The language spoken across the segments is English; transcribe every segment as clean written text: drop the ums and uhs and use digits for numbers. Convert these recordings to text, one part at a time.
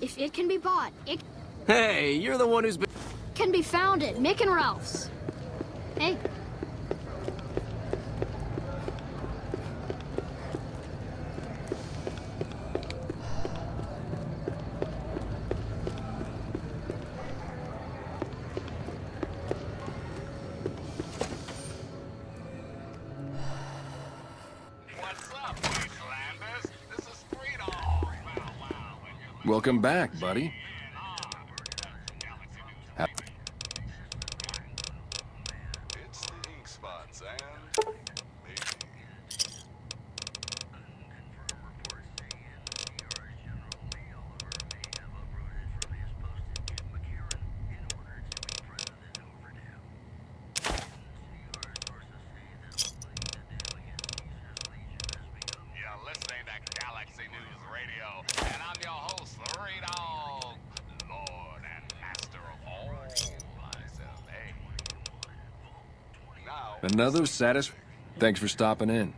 If it can be bought, it Hey, you're the one who's been... can be found at Mick and Ralph's. Hey. Welcome back, buddy. It's the ink spots and maybe. You're listening to Galaxy News Radio, and I'm your host, Three Dog, Lord and Master of all myself. Hey. Now, Another Thanks for stopping in.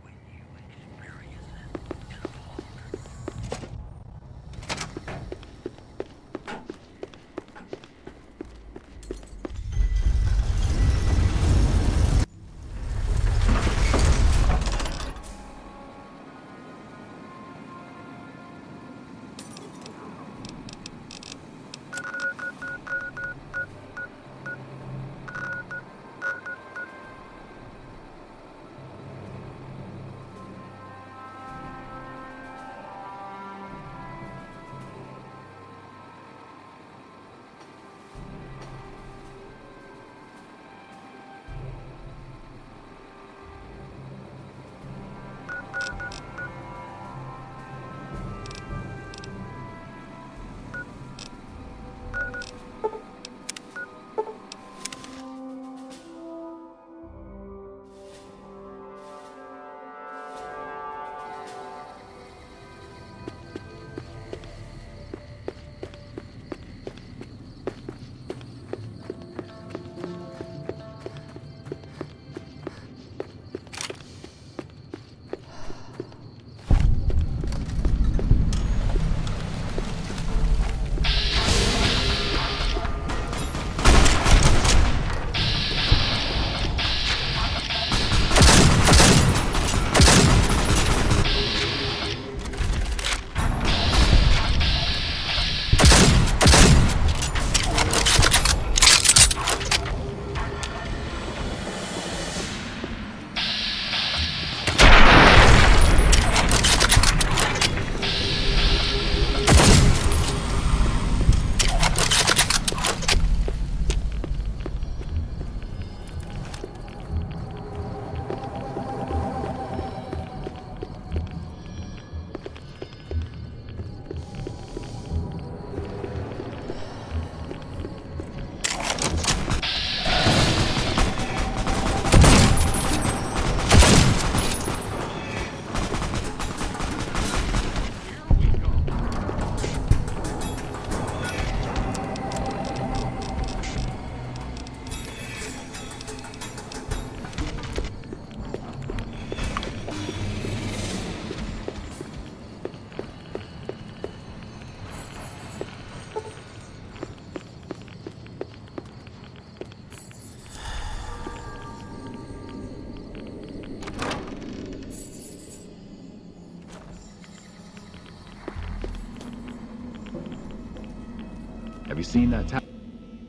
Have you seen that town?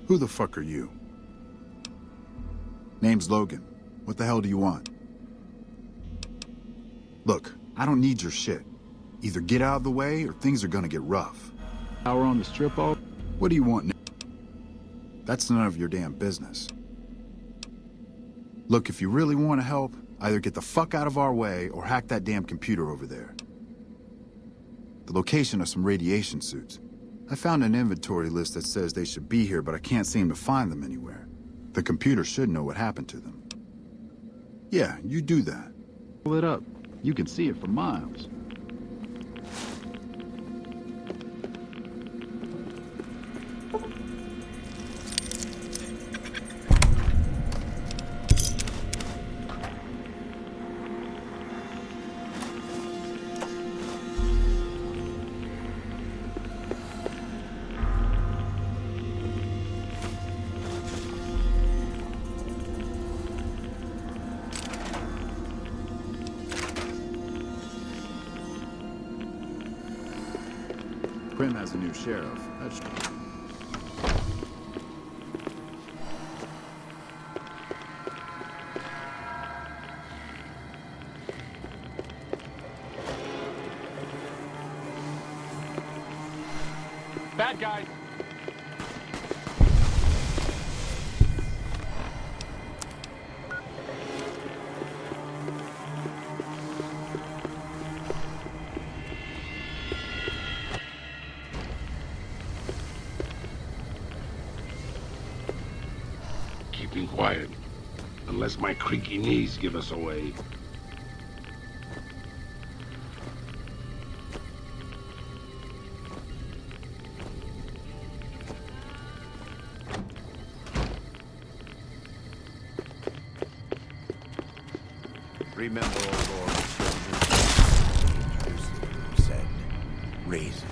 Who the fuck are you? Name's Logan. What the hell do you want? Look, I don't need your shit. Either get out of the way or things are gonna get rough. Power on the strip all? What do you want now? That's none of your damn business. Look, if you really want to help, either get the fuck out of our way or hack that damn computer over there. The location of some radiation suits. I found an inventory list that says they should be here, but I can't seem to find them anywhere. The computer should know what happened to them. Yeah, you do that. Pull it up. You can see it for miles. Primm has a new sheriff. That's... Bad guys. Keeping quiet, unless my creaky knees give us away. Remember, O Lord, Jerusalem said, raise it.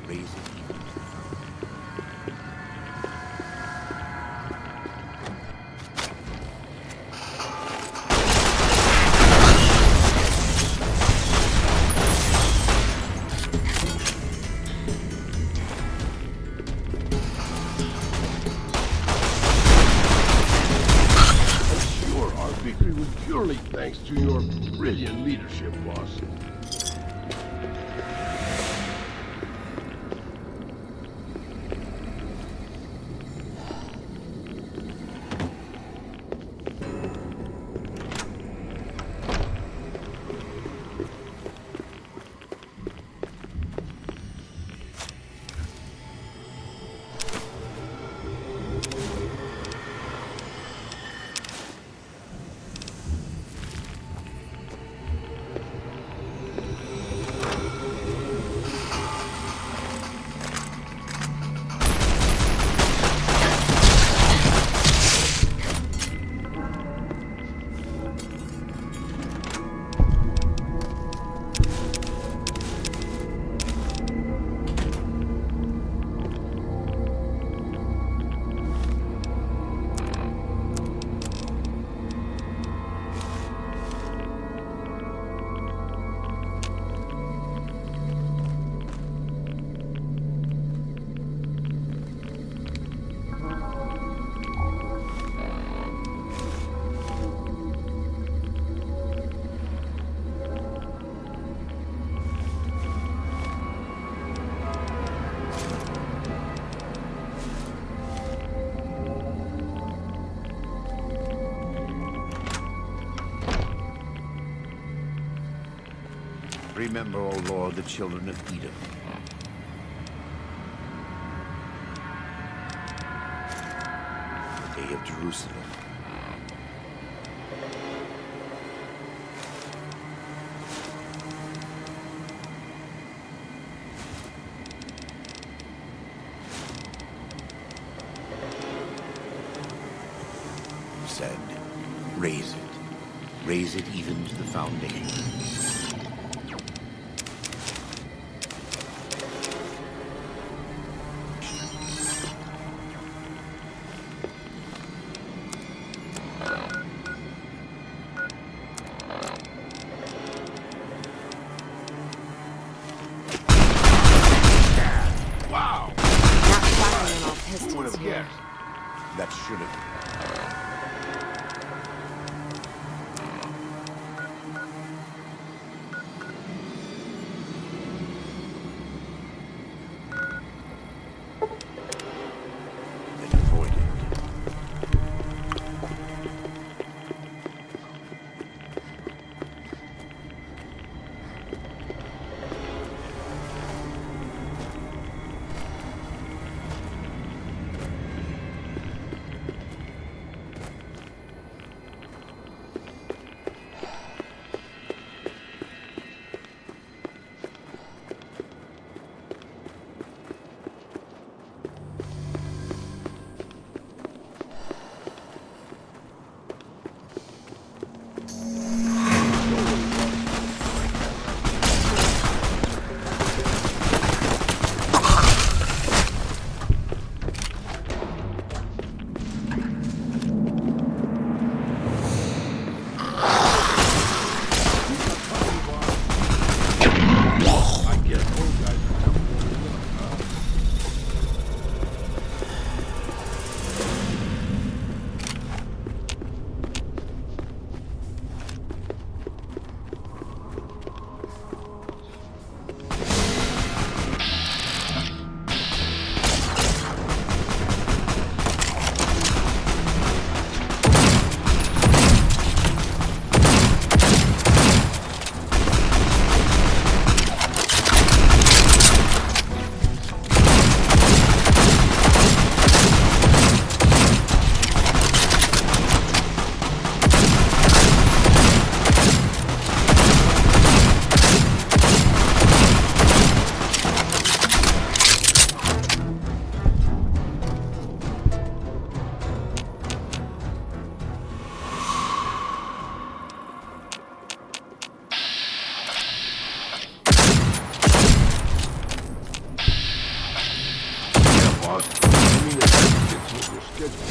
Raise it even to the victory was purely thanks to your brilliant leadership, boss. Remember, O Lord, the children of Edom. The day of Jerusalem. You said, raise it. Raise it even to the foundation. That should have. Then avoided. boss. I mean, it fits with your schedule.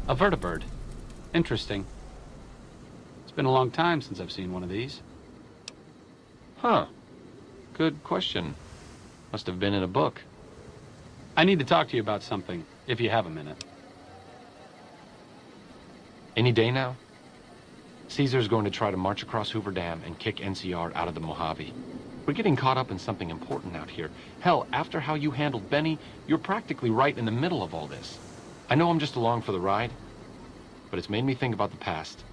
A vertibird. Interesting. It's been a long time since I've seen one of these. Huh. Good question. Must have been in a book. I need to talk to you about something, if you have a minute. Any day now? Caesar's going to try to march across Hoover Dam and kick NCR out of the Mojave. We're getting caught up in something important out here. Hell, after how you handled Benny, you're practically right in the middle of all this. I know I'm just along for the ride, but it's made me think about the past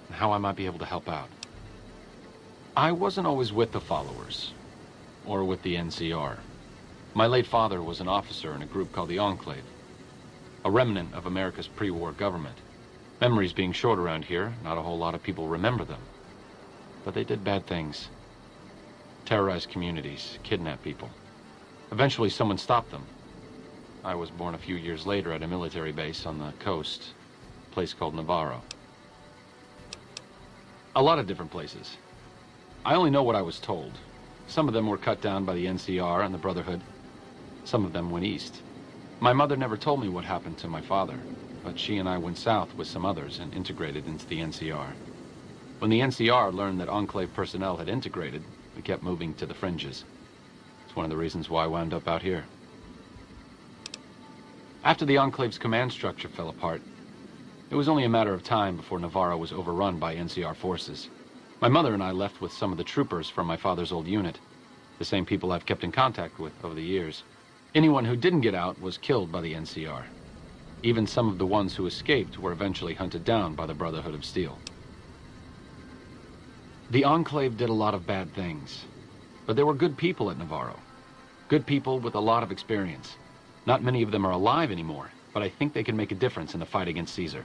and how I might be able to help out. I wasn't always with the followers, or with the NCR. My late father was an officer in a group called the Enclave, a remnant of America's pre-war government. Memories being short around here, not a whole lot of people remember them. But they did bad things. Terrorized communities, kidnapped people. Eventually someone stopped them. I was born a few years later at a military base on the coast, a place called Navarro. A lot of different places. I only know what I was told. Some of them were cut down by the NCR and the Brotherhood. Some of them went east. My mother never told me what happened to my father, but she and I went south with some others and integrated into the NCR. When the NCR learned that Enclave personnel had integrated, we kept moving to the fringes. It's one of the reasons why I wound up out here. After the Enclave's command structure fell apart, it was only a matter of time before Navarro was overrun by NCR forces. My mother and I left with some of the troopers from my father's old unit, the same people I've kept in contact with over the years. Anyone who didn't get out was killed by the NCR. Even some of the ones who escaped were eventually hunted down by the Brotherhood of Steel. The Enclave did a lot of bad things, but there were good people at Navarro. Good people with a lot of experience. Not many of them are alive anymore, but I think they can make a difference in the fight against Caesar.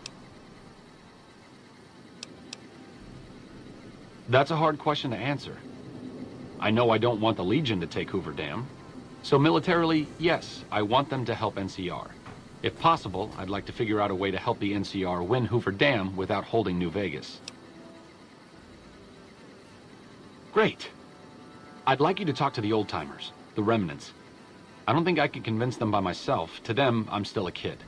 That's a hard question to answer. I know I don't want the Legion to take Hoover Dam. So militarily, yes, I want them to help NCR. If possible, I'd like to figure out a way to help the NCR win Hoover Dam without holding New Vegas. Great. I'd like you to talk to the old-timers, the remnants. I don't think I can convince them by myself. To them, I'm still a kid.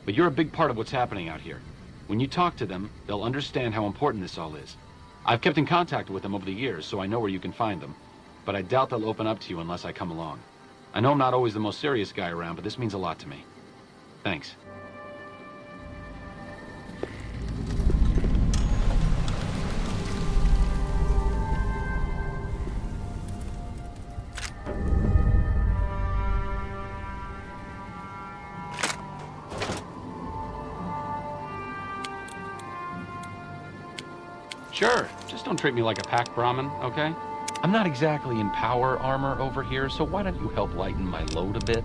But you're a big part of what's happening out here. When you talk to them, they'll understand how important this all is. I've kept in contact with them over the years, so I know where you can find them. But I doubt they'll open up to you unless I come along. I know I'm not always the most serious guy around, but this means a lot to me. Thanks. Sure, just don't treat me like a pack Brahmin, okay? I'm not exactly in power armor over here, so why don't you help lighten my load a bit?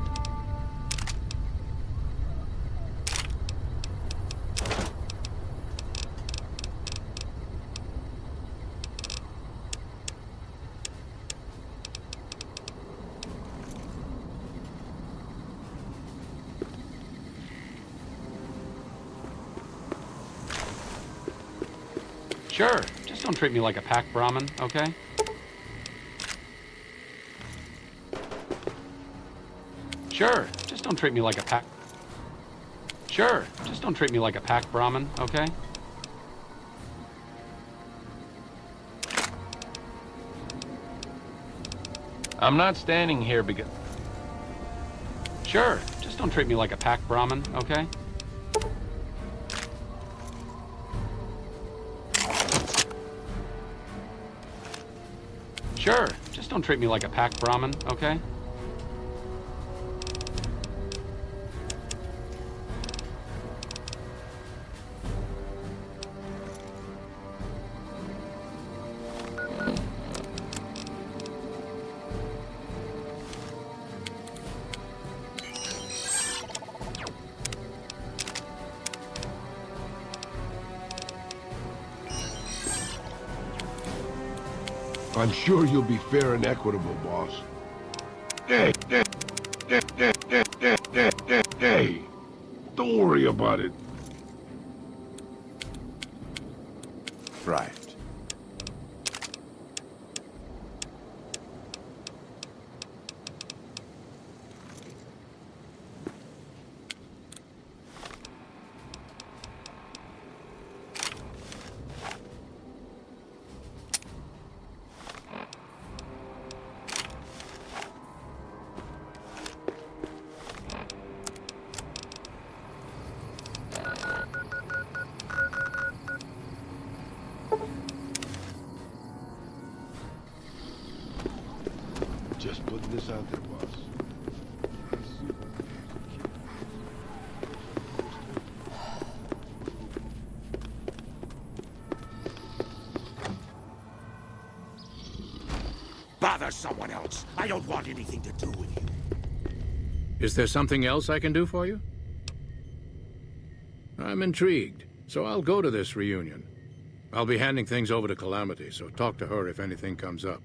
Sure, just don't treat me like a pack Brahmin, okay? Sure, just don't treat me like a pack... Sure, just don't treat me like a pack Brahmin, okay? I'm not standing here because... Sure, just don't treat me like a pack Brahmin, okay? Sure, just don't treat me like a pack Brahmin, okay? I'm sure you'll be fair and equitable, boss. Hey! Don't worry about it. Right. Just putting this out there, boss. Bother someone else. I don't want anything to do with you. Is there something else I can do for you? I'm intrigued, so I'll go to this reunion. I'll be handing things over to Calamity, so talk to her if anything comes up.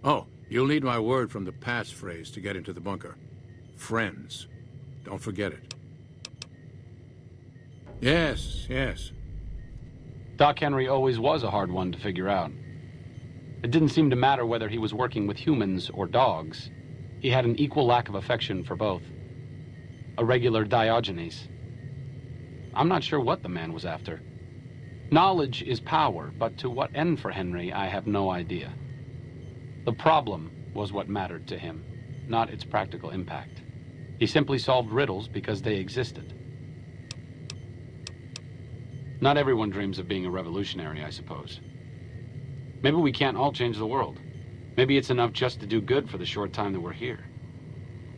Oh, you'll need my word from the passphrase to get into the bunker. Friends. Don't forget it. Yes, yes. Doc Henry always was a hard one to figure out. It didn't seem to matter whether he was working with humans or dogs. He had an equal lack of affection for both. A regular Diogenes. I'm not sure what the man was after. Knowledge is power, but to what end for Henry, I have no idea. The problem was what mattered to him, not its practical impact. He simply solved riddles because they existed. Not everyone dreams of being a revolutionary, I suppose. Maybe we can't all change the world. Maybe it's enough just to do good for the short time that we're here.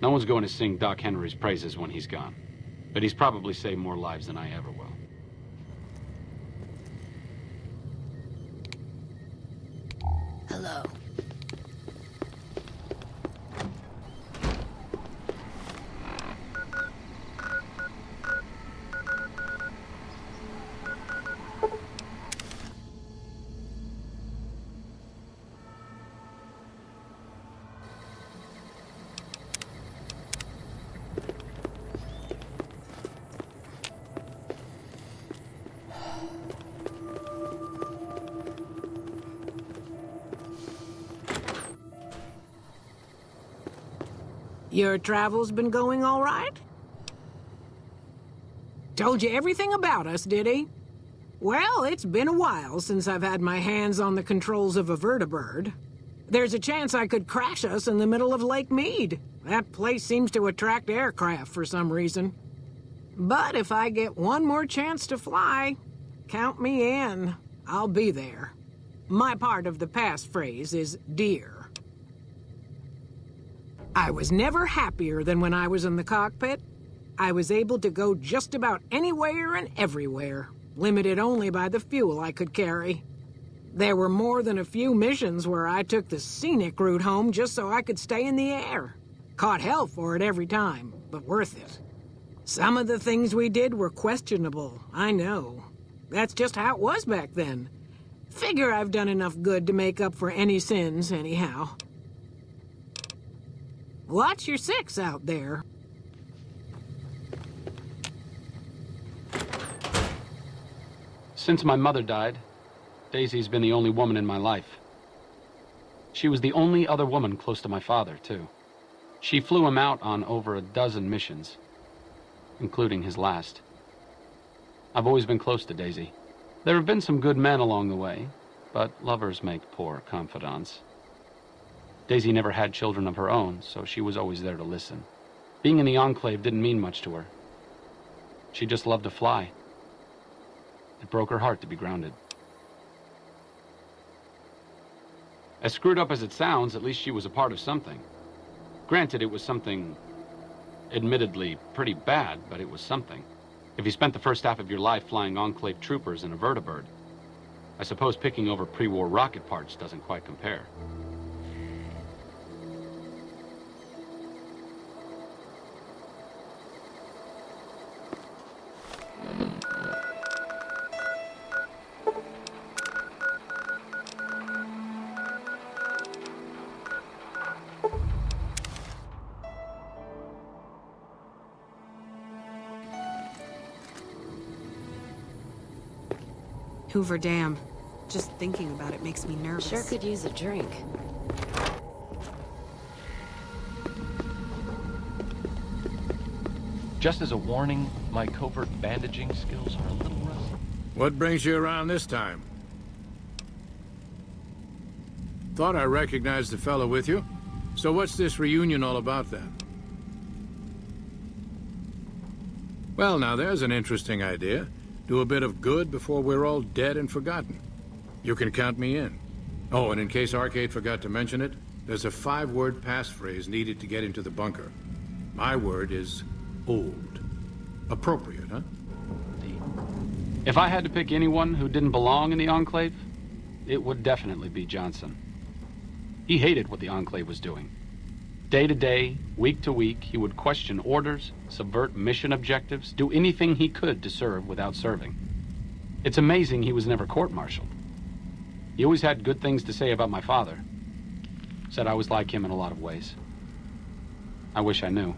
No one's going to sing Doc Henry's praises when he's gone, but he's probably saved more lives than I ever will. Hello. Your travels been going all right? Told you everything about us, did he? Well, it's been a while since I've had my hands on the controls of a vertibird. There's a chance I could crash us in the middle of Lake Mead. That place seems to attract aircraft for some reason. But if I get one more chance to fly, count me in. I'll be there. My part of the passphrase is dear. I was never happier than when I was in the cockpit. I was able to go just about anywhere and everywhere, limited only by the fuel I could carry. There were more than a few missions where I took the scenic route home just so I could stay in the air. Caught hell for it every time, but worth it. Some of the things we did were questionable, I know. That's just how it was back then. Figure I've done enough good to make up for any sins, anyhow. Watch your six out there. Since my mother died, Daisy's been the only woman in my life. She was the only other woman close to my father, too. She flew him out on over a dozen missions, including his last. I've always been close to Daisy. There have been some good men along the way, but lovers make poor confidants. Daisy never had children of her own, so she was always there to listen. Being in the Enclave didn't mean much to her. She just loved to fly. It broke her heart to be grounded. As screwed up as it sounds, at least she was a part of something. Granted, it was something admittedly pretty bad, but it was something. If you spent the first half of your life flying Enclave troopers in a vertibird, I suppose picking over pre-war rocket parts doesn't quite compare. Hoover Dam. Just thinking about it makes me nervous. Sure could use a drink. Just as a warning, my covert bandaging skills are a little rusty. What brings you around this time? Thought I recognized the fellow with you. So what's this reunion all about then? Well, now there's an interesting idea. Do a bit of good before we're all dead and forgotten. You can count me in. Oh, and in case Arcade forgot to mention it, there's a 5-word passphrase needed to get into the bunker. My word is old. Appropriate, huh? If I had to pick anyone who didn't belong in the Enclave, it would definitely be Johnson. He hated what the Enclave was doing. Day to day, week to week, he would question orders, subvert mission objectives, do anything he could to serve without serving. It's amazing he was never court-martialed. He always had good things to say about my father. Said I was like him in a lot of ways. I wish I knew.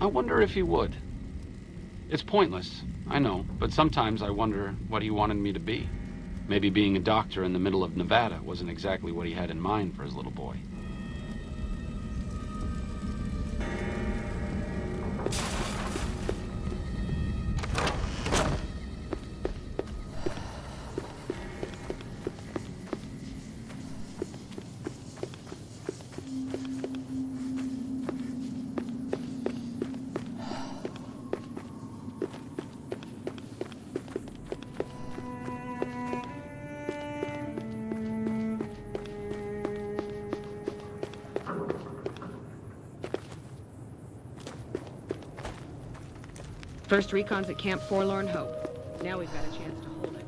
I wonder if he would. It's pointless, I know, but sometimes I wonder what he wanted me to be. Maybe being a doctor in the middle of Nevada wasn't exactly what he had in mind for his little boy. First recon's at Camp Forlorn Hope. Now we've got a chance to hold it.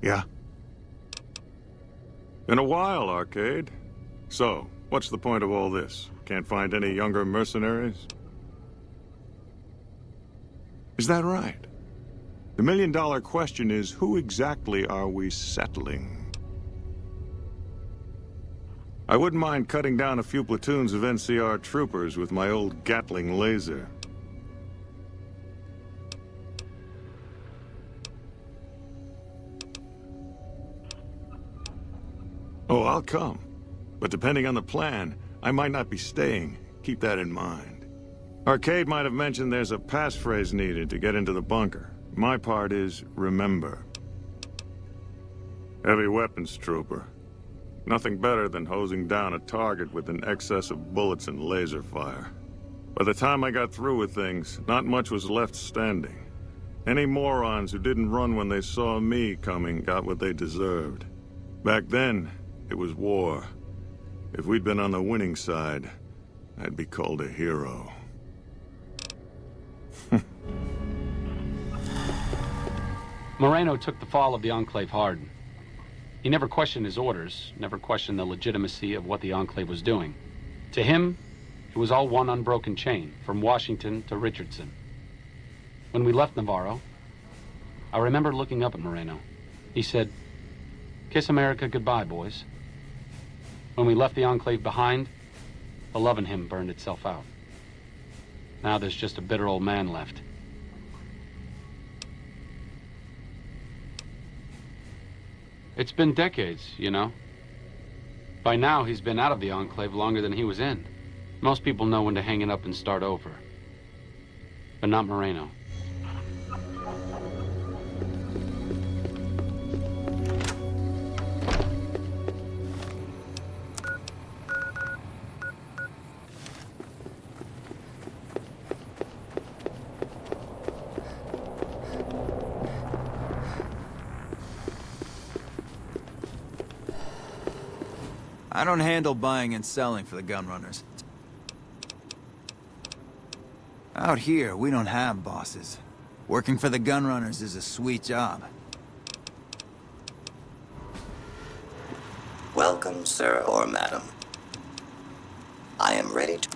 Yeah? Been a while, Arcade. So, what's the point of all this? Can't find any younger mercenaries? Is that right? The million-dollar question is, who exactly are we settling? I wouldn't mind cutting down a few platoons of NCR troopers with my old Gatling laser. Oh, I'll come. But depending on the plan, I might not be staying. Keep that in mind. Arcade might have mentioned there's a passphrase needed to get into the bunker. My part is, remember. Heavy weapons trooper. Nothing better than hosing down a target with an excess of bullets and laser fire. By the time I got through with things, not much was left standing. Any morons who didn't run when they saw me coming got what they deserved. Back then, it was war. If we'd been on the winning side, I'd be called a hero. Moreno took the fall of the Enclave hard. He never questioned his orders, never questioned the legitimacy of what the Enclave was doing. To him, it was all one unbroken chain, from Washington to Richardson. When we left Navarro, I remember looking up at Moreno. He said, "Kiss America goodbye, boys." When we left the Enclave behind, the love in him burned itself out. Now there's just a bitter old man left. It's been decades, you know. By now, he's been out of the Enclave longer than he was in. Most people know when to hang it up and start over. But not Moreno. I don't handle buying and selling for the gunrunners. Out here, we don't have bosses. Working for the gunrunners is a sweet job. Welcome, sir or madam. I am ready to...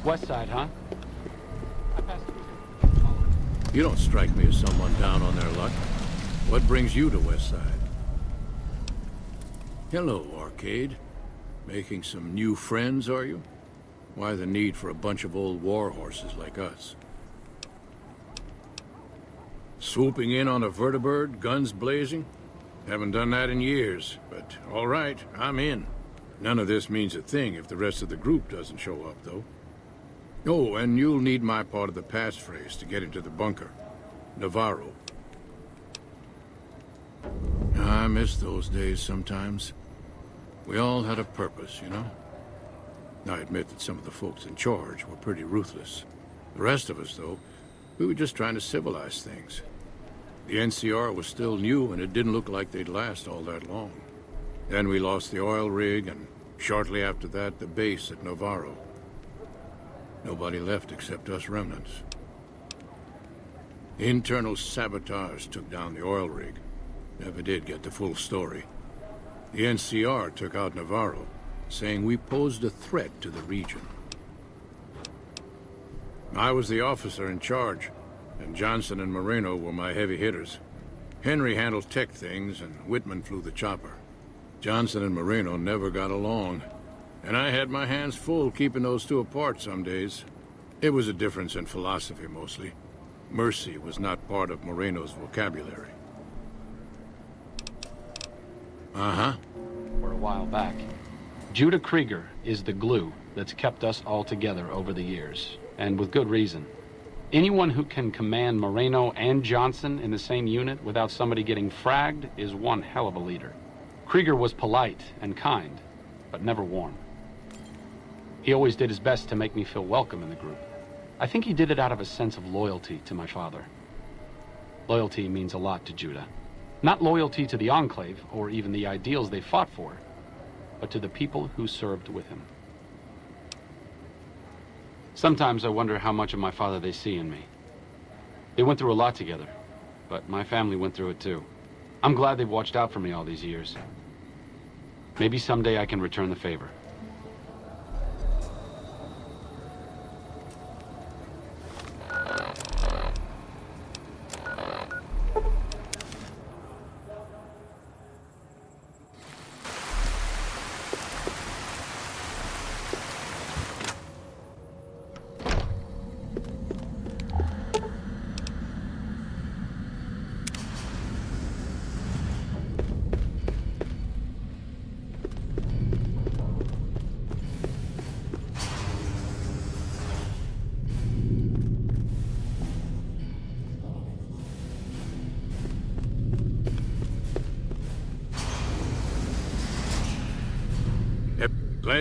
West side, huh? You don't strike me as someone down on their luck. What brings you to West Side? Hello, Arcade. Making some new friends, are you? Why the need for a bunch of old war horses like us? Swooping in on a vertibird, guns blazing? Haven't done that in years, but all right, I'm in. None of this means a thing if the rest of the group doesn't show up, though. Oh, and you'll need my part of the passphrase to get into the bunker. Navarro. I miss those days sometimes. We all had a purpose, you know? I admit that some of the folks in charge were pretty ruthless. The rest of us, though, we were just trying to civilize things. The NCR was still new, and it didn't look like they'd last all that long. Then we lost the oil rig, and shortly after that, the base at Navarro. Nobody left except us remnants. Internal sabotage took down the oil rig. Never did get the full story. The NCR took out Navarro, saying we posed a threat to the region. I was the officer in charge, and Johnson and Moreno were my heavy hitters. Henry handled tech things, and Whitman flew the chopper. Johnson and Moreno never got along, and I had my hands full keeping those two apart some days. It was a difference in philosophy, mostly. Mercy was not part of Moreno's vocabulary. Uh-huh. For a while back. Judah Krieger is the glue that's kept us all together over the years, and with good reason. Anyone who can command Moreno and Johnson in the same unit without somebody getting fragged is one hell of a leader. Krieger was polite and kind, but never warm. He always did his best to make me feel welcome in the group. I think he did it out of a sense of loyalty to my father. Loyalty means a lot to Judah. Not loyalty to the Enclave, or even the ideals they fought for, but to the people who served with him. Sometimes I wonder how much of my father they see in me. They went through a lot together, but my family went through it too. I'm glad they've watched out for me all these years. Maybe someday I can return the favor.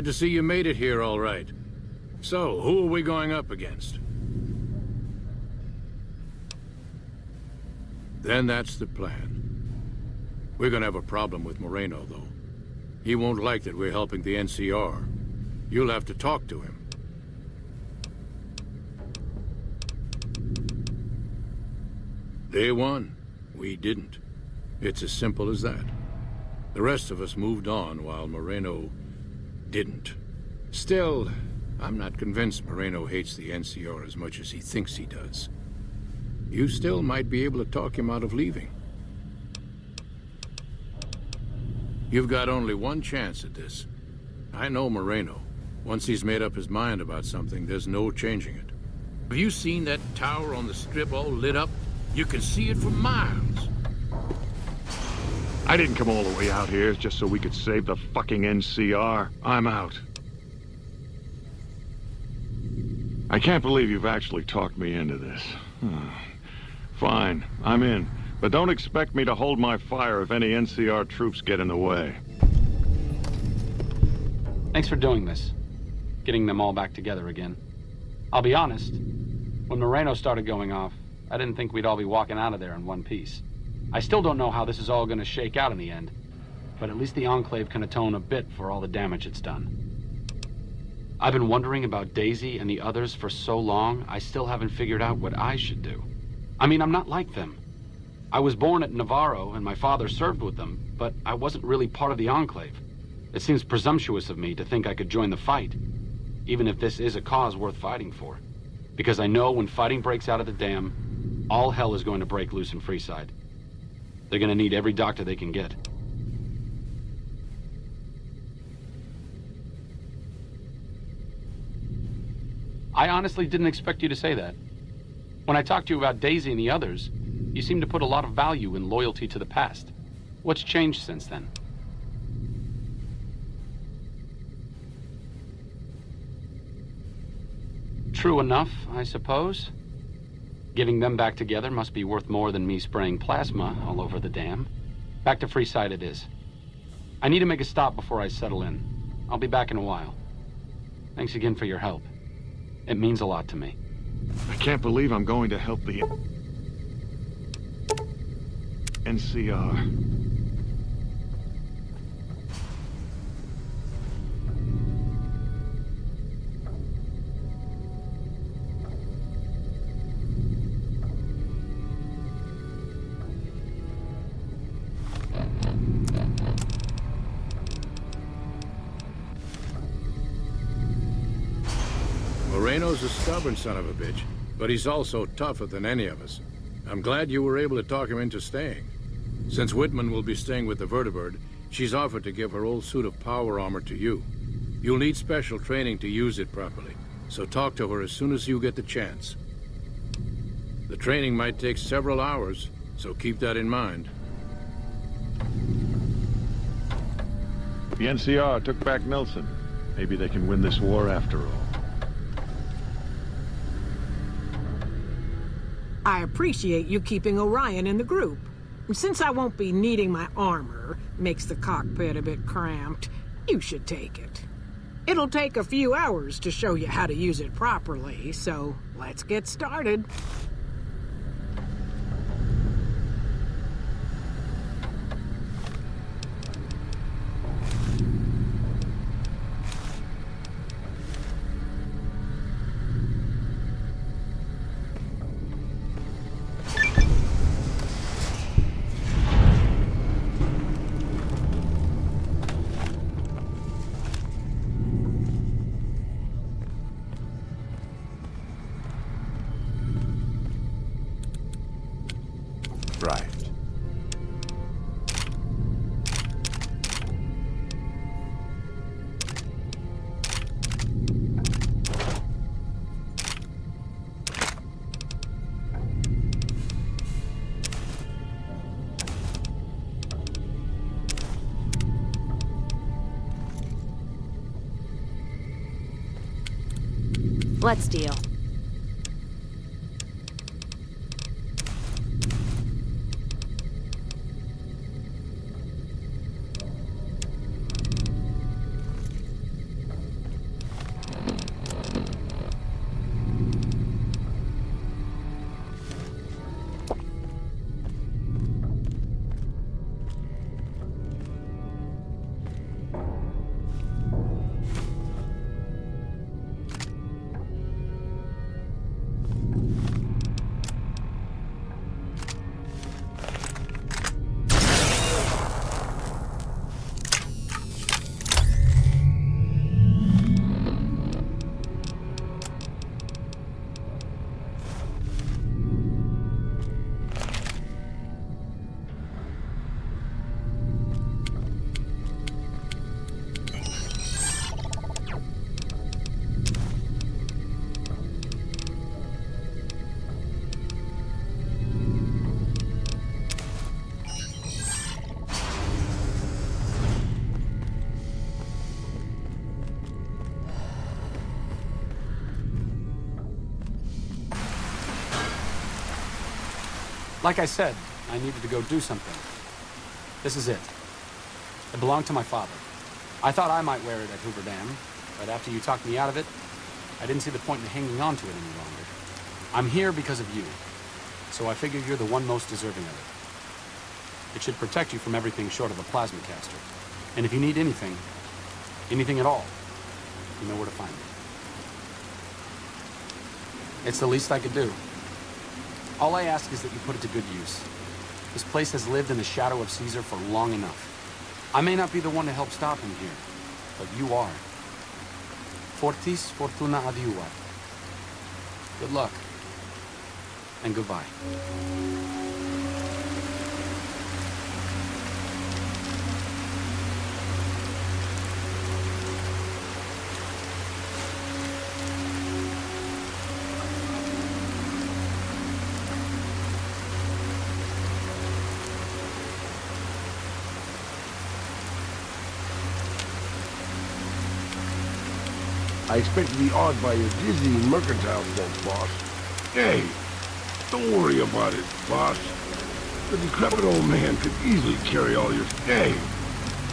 Glad to see you made it here all right. So, who are we going up against? Then that's the plan. We're gonna have a problem with Moreno, though. He won't like that we're helping the NCR. You'll have to talk to him. They won. We didn't. It's as simple as that. The rest of us moved on while Moreno didn't. Still, I'm not convinced Moreno hates the NCR as much as he thinks he does. You still might be able to talk him out of leaving. You've got only one chance at this. I know Moreno. Once he's made up his mind about something, there's no changing it. Have you seen that tower on the strip all lit up? You can see it for miles. I didn't come all the way out here just so we could save the fucking NCR. I'm out. I can't believe you've actually talked me into this. Fine, I'm in. But don't expect me to hold my fire if any NCR troops get in the way. Thanks for doing this. Getting them all back together again. I'll be honest, when Moreno started going off, I didn't think we'd all be walking out of there in one piece. I still don't know how this is all going to shake out in the end, but at least the Enclave can atone a bit for all the damage it's done. I've been wondering about Daisy and the others for so long, I still haven't figured out what I should do. I mean, I'm not like them. I was born at Navarro and my father served with them, but I wasn't really part of the Enclave. It seems presumptuous of me to think I could join the fight, even if this is a cause worth fighting for. Because I know when fighting breaks out at the dam, all hell is going to break loose in Freeside. They're going to need every doctor they can get. I honestly didn't expect you to say that. When I talked to you about Daisy and the others, you seemed to put a lot of value in loyalty to the past. What's changed since then? True enough, I suppose. Getting them back together must be worth more than me spraying plasma all over the dam. Back to Freeside it is. I need to make a stop before I settle in. I'll be back in a while. Thanks again for your help. It means a lot to me. I can't believe I'm going to help the NCR. Moreno's a stubborn son of a bitch, but he's also tougher than any of us. I'm glad you were able to talk him into staying. Since Whitman will be staying with the Vertibird, she's offered to give her old suit of power armor to you. You'll need special training to use it properly, so talk to her as soon as you get the chance. The training might take several hours, so keep that in mind. The NCR took back Nelson. Maybe they can win this war after all. I appreciate you keeping Orion in the group. Since I won't be needing my armor, makes the cockpit a bit cramped, you should take it. It'll take a few hours to show you how to use it properly, so let's get started. Right. Let's deal. Like I said, I needed to go do something. This is it. It belonged to my father. I thought I might wear it at Hoover Dam, but after you talked me out of it, I didn't see the point in hanging on to it any longer. I'm here because of you, so I figure you're the one most deserving of it. It should protect you from everything short of a plasma caster. And if you need anything, anything at all, you know where to find me. It's the least I could do. All I ask is that you put it to good use. This place has lived in the shadow of Caesar for long enough. I may not be the one to help stop him here, but you are. Fortis fortuna adiuvat. Good luck, and goodbye. I expect to be awed by your dizzying mercantile sense, boss. Hey, don't worry about it, boss. The decrepit old man could easily carry all your... Hey,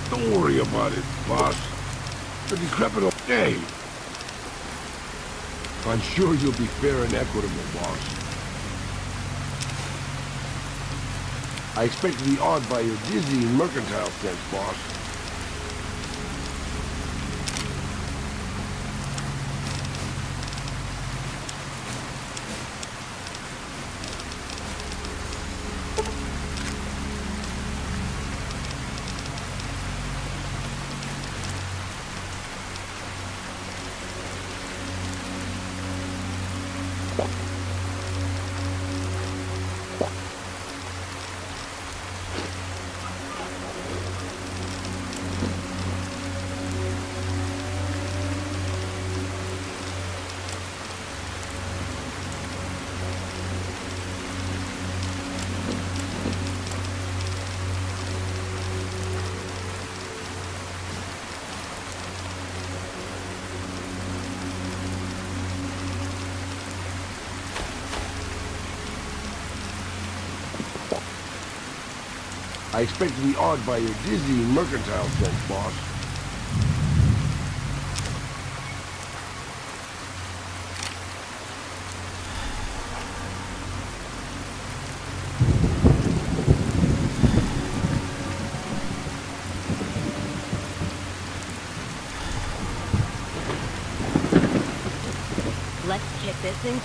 don't worry about it, boss. The decrepit old... Hey. I'm sure you'll be fair and equitable, boss. I expect to be awed by your dizzying mercantile sense, boss. I expect to be awed by your dizzying mercantile sense, boss. Let's kick this in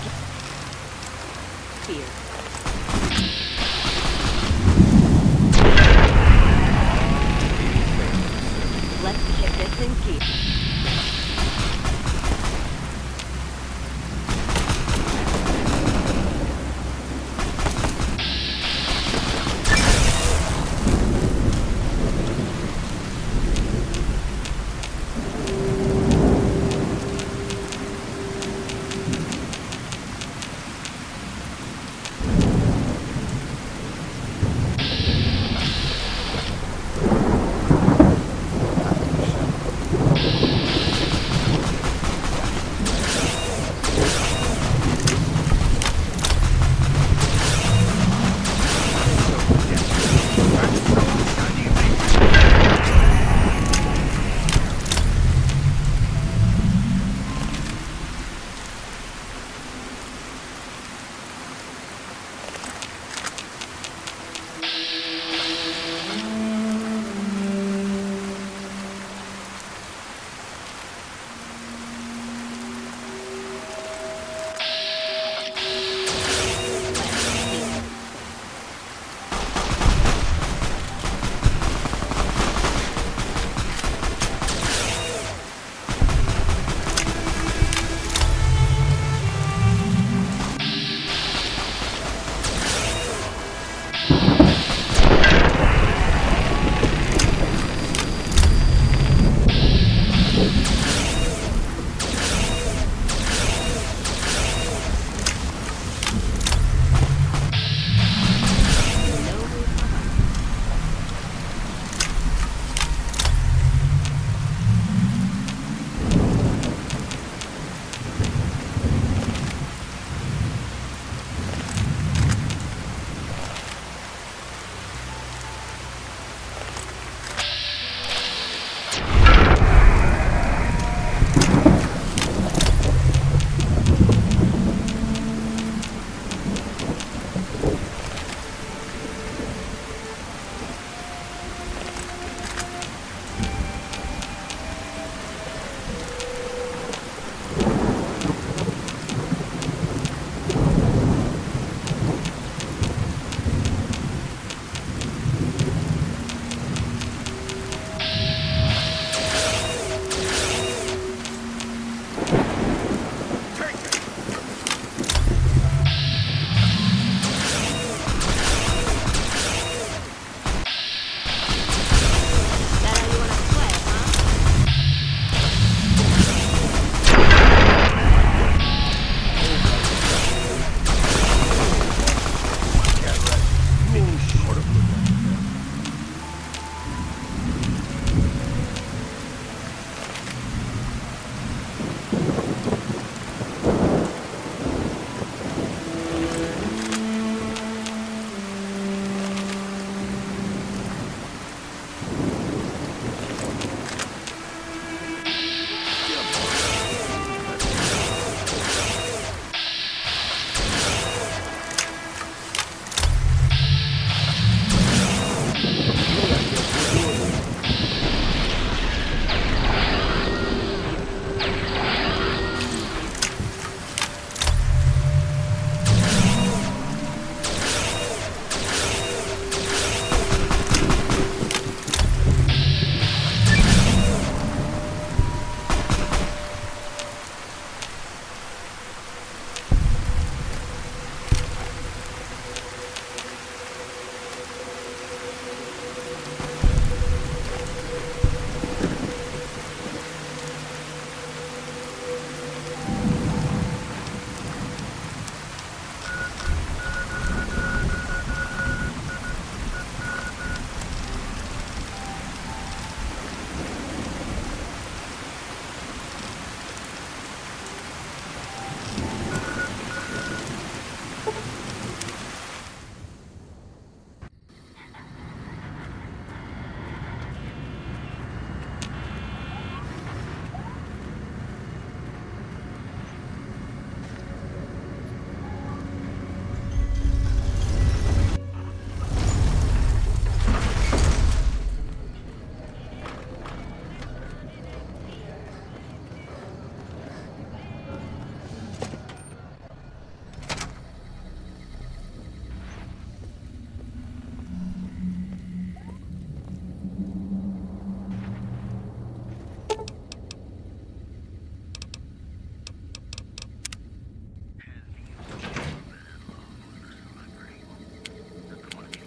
here. Let's kick this in gear.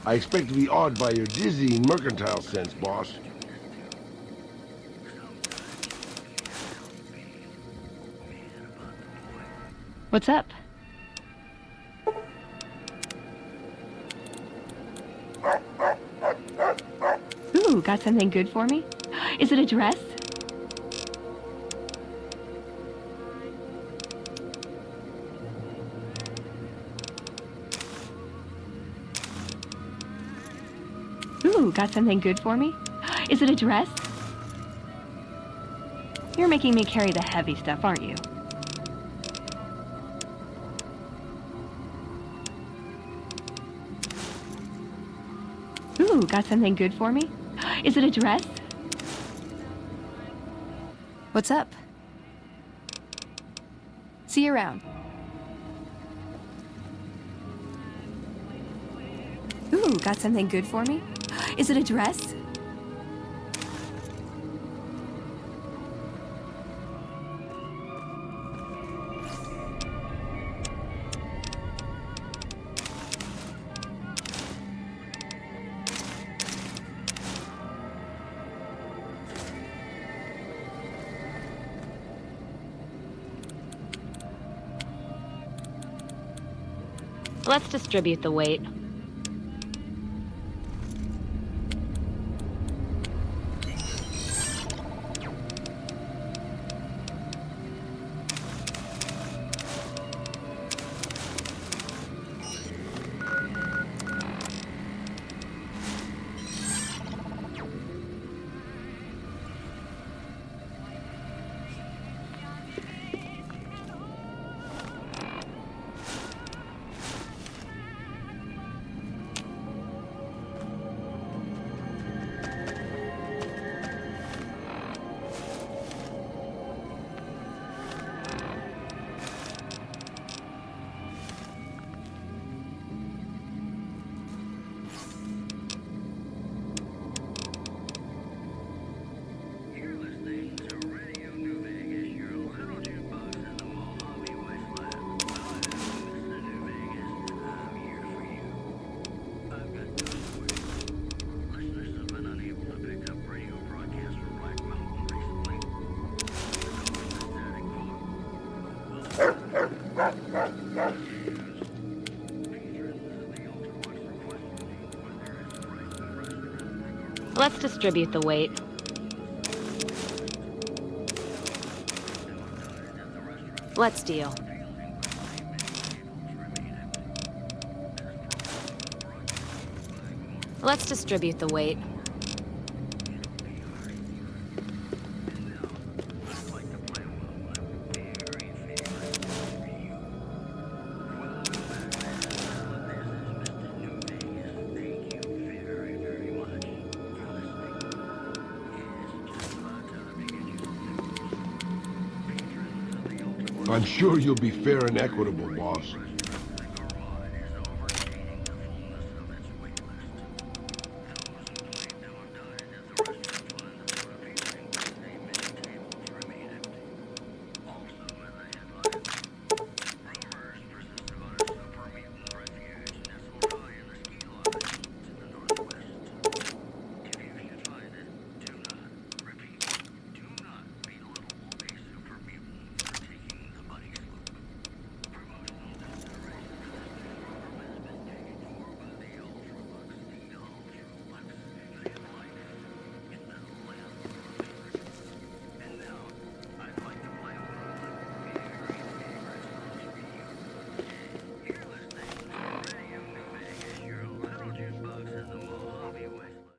I expect to be awed by your dizzying mercantile sense, boss. What's up? Ooh, got something good for me? Is it a dress? Ooh, got something good for me? Is it a dress? You're making me carry the heavy stuff, aren't you? Ooh, got something good for me? Is it a dress? What's up? See you around. Ooh, got something good for me? Is it a dress? Let's distribute the weight. Let's distribute the weight. Let's deal. Let's distribute the weight. I'm sure you'll be fair and equitable, boss.